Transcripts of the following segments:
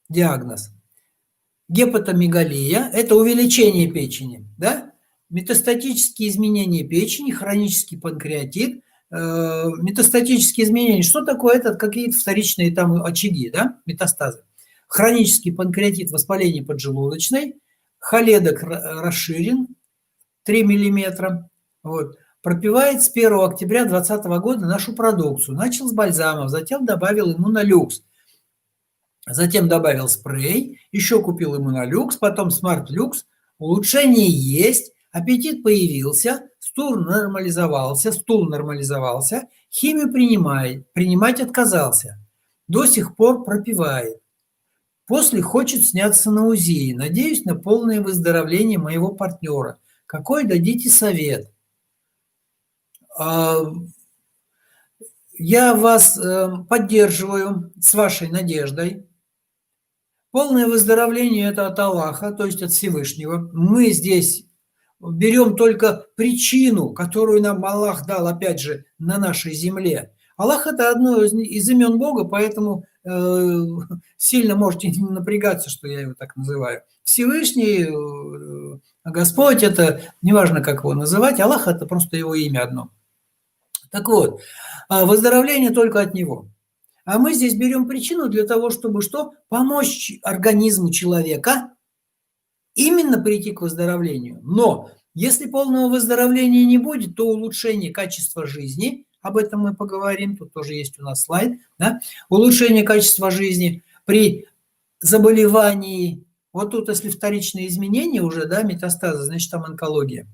диагноз. Гепатомегалия – это увеличение печени, да? Метастатические изменения печени, хронический панкреатит, метастатические изменения. Что такое это? Какие-то вторичные там очаги, да, метастазы. Хронический панкреатит, воспаление поджелудочной, холедок расширен 3 миллиметра. Вот. Пропивает с 1 октября 2020 года нашу продукцию. Начал с бальзамов, затем добавил иммунолюкс. Затем добавил спрей, еще купил иммунолюкс, потом смарт-люкс. Улучшение есть, аппетит появился, стул нормализовался, химию принимать отказался. До сих пор пропивает. После хочет сняться на УЗИ. Надеюсь на полное выздоровление моего партнера. Какой дадите совет? Я вас поддерживаю с вашей надеждой. Полное выздоровление – это от Аллаха, то есть от Всевышнего. Мы здесь берем только причину, которую нам Аллах дал, опять же, на нашей земле. Аллах – это одно из имен Бога, поэтому сильно можете не напрягаться, что я его так называю. Всевышний, Господь – это неважно, как его называть, Аллах – это просто его имя одно. Так вот, выздоровление только от Него. А мы здесь берем причину для того, чтобы что? Помочь организму человека именно прийти к выздоровлению. Но если полного выздоровления не будет, то улучшение качества жизни, об этом мы поговорим, тут тоже есть у нас слайд, да? Улучшение качества жизни при заболевании, вот тут если вторичные изменения уже, да, метастазы, значит там онкология.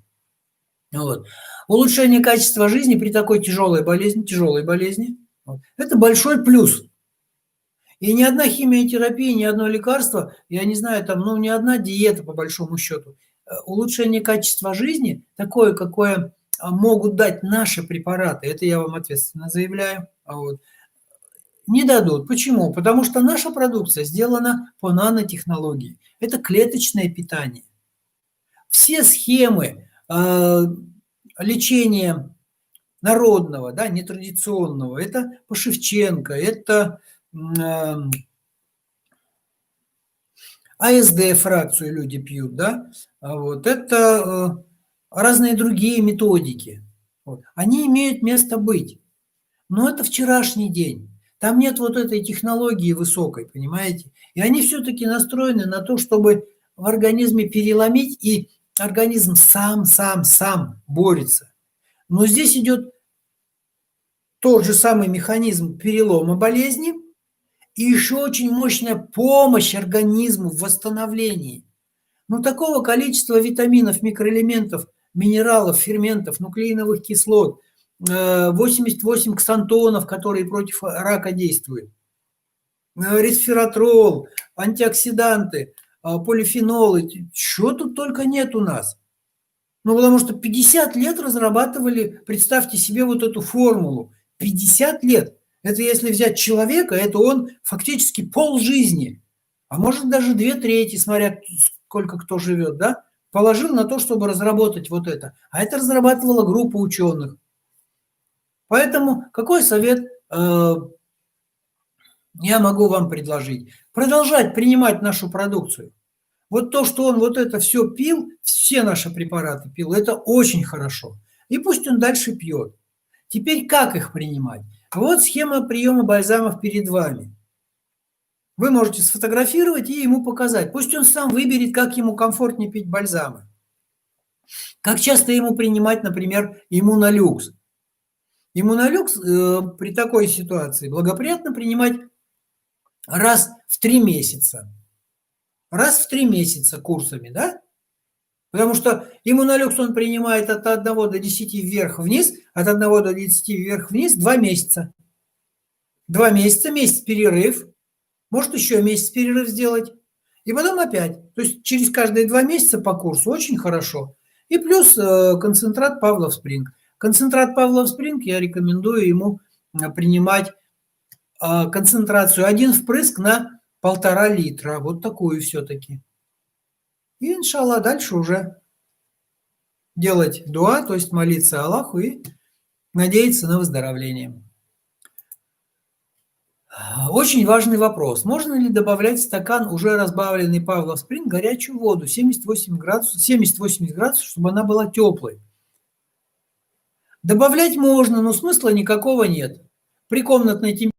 Вот. Улучшение качества жизни при такой тяжелой болезни, это большой плюс. И ни одна химиотерапия, ни одно лекарство, я не знаю, там, ни одна диета, по большому счету, улучшение качества жизни, такое, какое могут дать наши препараты, это я вам ответственно заявляю, не дадут. Почему? Потому что наша продукция сделана по нанотехнологии. Это клеточное питание. Все схемы лечения народного, да, нетрадиционного, это по Шевченко, это АСД-фракцию люди пьют, да, это разные другие методики. Они имеют место быть. Но это вчерашний день. Там нет вот этой технологии высокой, понимаете? И они все-таки настроены на то, чтобы в организме переломить, и организм сам борется. Но здесь идет тот же самый механизм перелома болезни и еще очень мощная помощь организму в восстановлении. Такого количества витаминов, микроэлементов, минералов, ферментов, нуклеиновых кислот, 88 ксантонов, которые против рака действуют, ресвератрол, антиоксиданты, полифенолы, чего тут только нет у нас. Потому что 50 лет разрабатывали, представьте себе вот эту формулу, 50 лет. Это если взять человека, это он фактически полжизни, а может даже 2/3, смотря сколько кто живет, да, положил на то, чтобы разработать вот это. А это разрабатывала группа ученых. Поэтому какой совет я могу вам предложить? Продолжать принимать нашу продукцию. Вот то, что он вот это все пил, все наши препараты пил, это очень хорошо. И пусть он дальше пьет. Теперь как их принимать? Вот схема приема бальзамов перед вами. Вы можете сфотографировать и ему показать. Пусть он сам выберет, как ему комфортнее пить бальзамы. Как часто ему принимать, например, иммунолюкс. Иммунолюкс при такой ситуации благоприятно принимать раз в 3 месяца. Раз в 3 месяца курсами, да? Потому что иммунолюкс он принимает от 1 до 10 вверх-вниз, от 1 до 10 вверх-вниз 2 месяца. 2 месяца, месяц перерыв, может еще месяц перерыв сделать, и потом опять. То есть через каждые 2 месяца по курсу очень хорошо. И плюс концентрат Павлов Спринг. Концентрат Павлов Спринг я рекомендую ему принимать концентрацию 1 впрыск на 1,5 литра. Вот такую все-таки. И, иншаллах, дальше уже делать дуа, то есть молиться Аллаху и надеяться на выздоровление. Очень важный вопрос. Можно ли добавлять в стакан уже разбавленный Павлов Спринг горячую воду 78 градусов, 70-80 градусов, чтобы она была теплой? Добавлять можно, но смысла никакого нет. При комнатной температуре